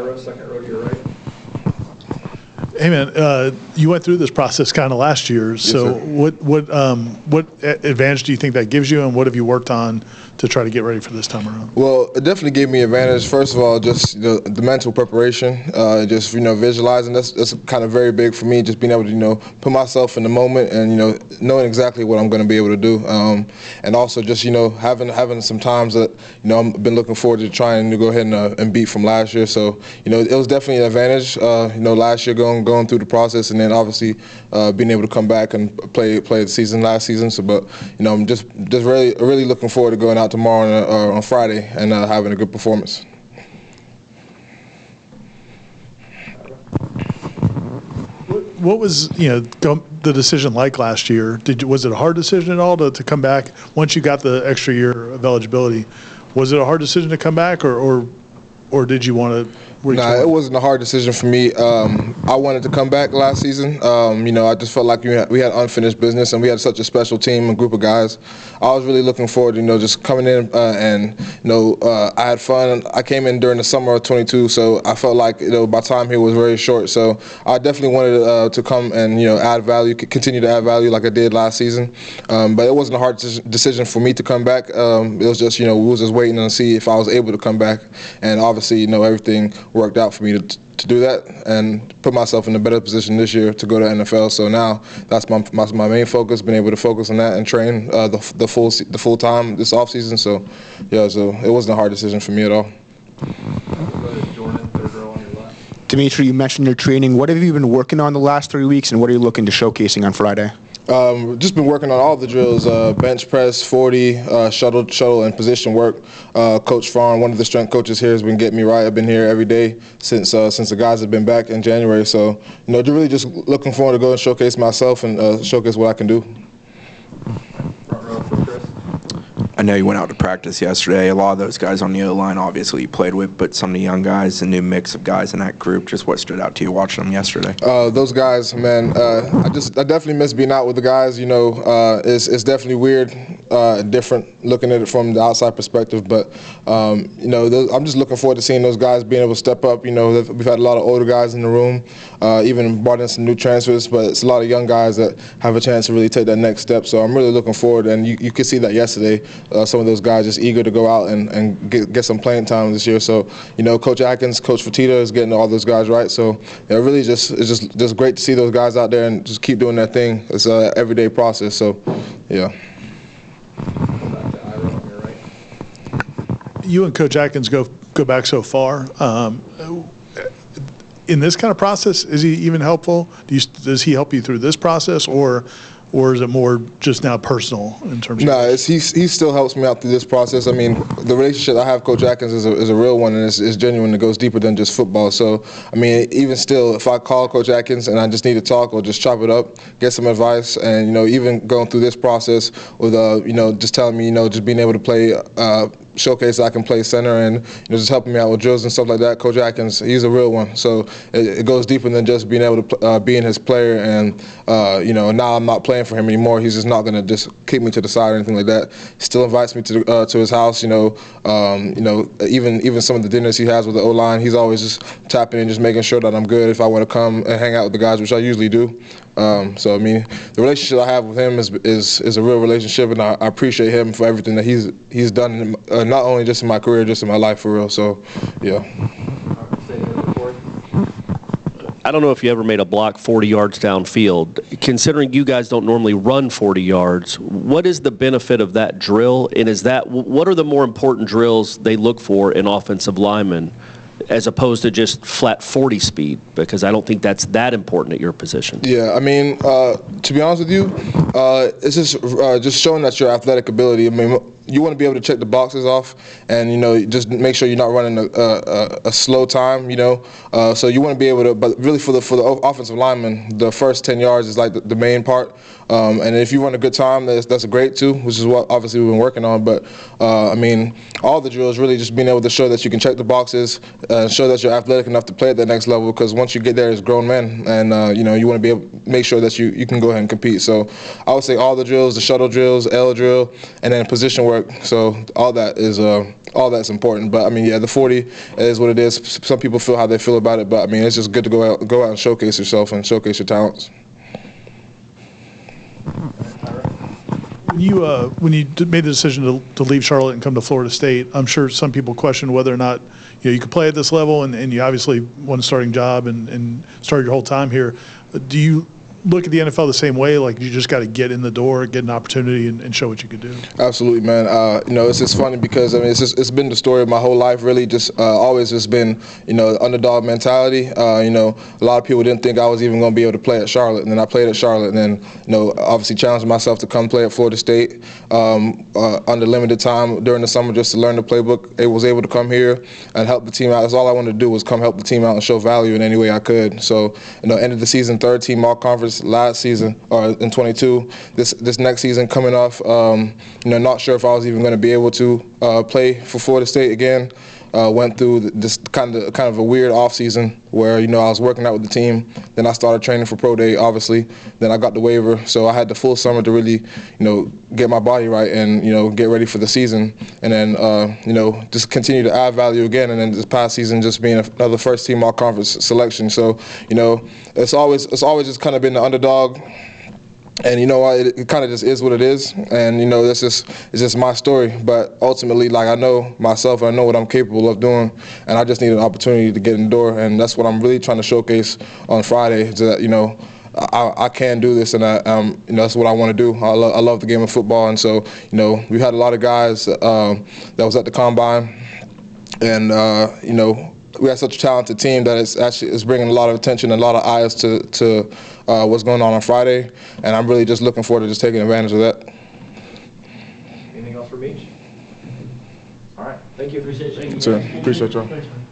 Second row to your right. Hey man, you went through this process kind of last year. So what advantage do you think that gives you, and what have you worked on to try to get ready for this time around? Well, it definitely gave me advantage. First of all, just the mental preparation, just visualizing. That's kind of very big for me. Just being able to put myself in the moment and knowing exactly what I'm going to be able to do, and also just having some times that I've been looking forward to trying to go ahead and beat from last year. So it was definitely an advantage. Last year going through the process, and then obviously being able to come back and play the season last season. So, but I'm just really looking forward to going out tomorrow on Friday and having a good performance. What was the decision like last year? Was it a hard decision at all to come back once you got the extra year of eligibility? Was it a hard decision to come back, or did you want to? Nah, it wasn't a hard decision for me. I wanted to come back last season. I just felt like we had unfinished business, and we had such a special team and group of guys. I was really looking forward to just coming in and I had fun. I came in during the summer of 22, so I felt like my time here was very short. So I definitely wanted to come and add value, continue to add value like I did last season. But it wasn't a hard decision for me to come back. It was just we was just waiting to see if I was able to come back, and obviously everything worked out for me to do that and put myself in a better position this year to go to NFL. So now that's my main focus, been able to focus on that and train the full time this off season. So yeah, so it wasn't a hard decision for me at all. D'Mitri, you mentioned your training. What have you been working on the last 3 weeks, and what are you looking to showcasing on Friday? Just been working on all the drills, bench press, 40, shuttle, and position work. Coach Farn, one of the strength coaches here, has been getting me right. I've been here every day since the guys have been back in January. So, really just looking forward to go and showcase myself and showcase what I can do. I know you went out to practice yesterday. A lot of those guys on the O-line, obviously, you played with, but some of the young guys, a new mix of guys in that group. Just what stood out to you watching them yesterday? Those guys, man, I definitely miss being out with the guys. It's definitely weird, different looking at it from the outside perspective. But I'm just looking forward to seeing those guys being able to step up. We've had a lot of older guys in the room, even brought in some new transfers, but it's a lot of young guys that have a chance to really take that next step. So I'm really looking forward, and you could see that yesterday. Some of those guys just eager to go out and get some playing time this year. So, Coach Atkins, Coach Fertitta is getting all those guys right. So, really it's just great to see those guys out there and just keep doing their thing. It's an everyday process. So, yeah. You and Coach Atkins go back so far. In this kind of process, is he even helpful? Does he help you through this process, or is it more just now personal in terms of? No, he still helps me out through this process. I mean, the relationship I have with Coach Atkins is a real one, and it's genuine. It goes deeper than just football. So, I mean, even still, if I call Coach Atkins and I just need to talk or just chop it up, get some advice, and even going through this process with just telling me just being able to play. Showcase I can play center and just helping me out with drills and stuff like that. Coach Atkins, he's a real one. So it goes deeper than just being able to be in his player and now I'm not playing for him anymore. He's just not going to just kick me to the side or anything like that. He still invites me to his house. Even some of the dinners he has with the O-line, he's always just tapping in, just making sure that I'm good if I want to come and hang out with the guys, which I usually do. So I mean, the relationship I have with him is a real relationship, and I appreciate him for everything that he's done, not only just in my career, just in my life for real. So, yeah. I don't know if you ever made a block 40 yards downfield. Considering you guys don't normally run 40 yards, what is the benefit of that drill? And what are the more important drills they look for in offensive linemen, as opposed to just flat 40 speed? Because I don't think that's that important at your position. Yeah, I mean, to be honest with you, it's just showing that your athletic ability. I mean, you want to be able to check the boxes off, and just make sure you're not running a slow time. So you want to be able to. But really, for the offensive lineman, the first 10 yards is like the main part. And if you run a good time, that's great too, which is what obviously we've been working on. But I mean, all the drills really just being able to show that you can check the boxes, show that you're athletic enough to play at that next level. Because once you get there as grown men, and you want to be able to make sure that you can go ahead and compete. So I would say all the drills, the shuttle drills, L drill, and then position work. So all that is all that's important. But I mean, yeah, the 40 is what it is. Some people feel how they feel about it, but I mean, it's just good to go out and showcase yourself and showcase your talents. When you made the decision to leave Charlotte and come to Florida State, I'm sure some people questioned whether or not you could play at this level, and you obviously won a starting job and started your whole time here. Do you look at the NFL the same way? Like, you just got to get in the door, get an opportunity, and show what you could do? Absolutely, man. It's just funny because, I mean, it's been the story of my whole life, really. Just always just been, underdog mentality. A lot of people didn't think I was even going to be able to play at Charlotte, and then I played at Charlotte, and then, obviously challenged myself to come play at Florida State under limited time during the summer just to learn the playbook. I was able to come here and help the team out. That's all I wanted to do, was come help the team out and show value in any way I could. So, end of the season, 3rd team all conference last season, or in 22. This next season coming off, not sure if I was even going to be able to play for Florida State again. Went through this kind of a weird off season where I was working out with the team. Then I started training for pro day, obviously. Then I got the waiver, so I had the full summer to really get my body right and get ready for the season. And then just continue to add value again. And then this past season just being another 1st team all conference selection. So it's always just kind of been the underdog. And you know what, it kind of just is what it is, and it's just my story. But ultimately, like, I know myself, I know what I'm capable of doing, and I just need an opportunity to get in the door, and that's what I'm really trying to showcase on Friday. Is that I can do this, and that's what I want to do. I love the game of football, and so we've had a lot of guys that was at the combine, and we have such a talented team that it's bringing a lot of attention and a lot of eyes to what's going on Friday, and I'm really just looking forward to just taking advantage of that. Anything else for me? All right. Thank you. Appreciate you. Sir, appreciate y'all. Thanks, man.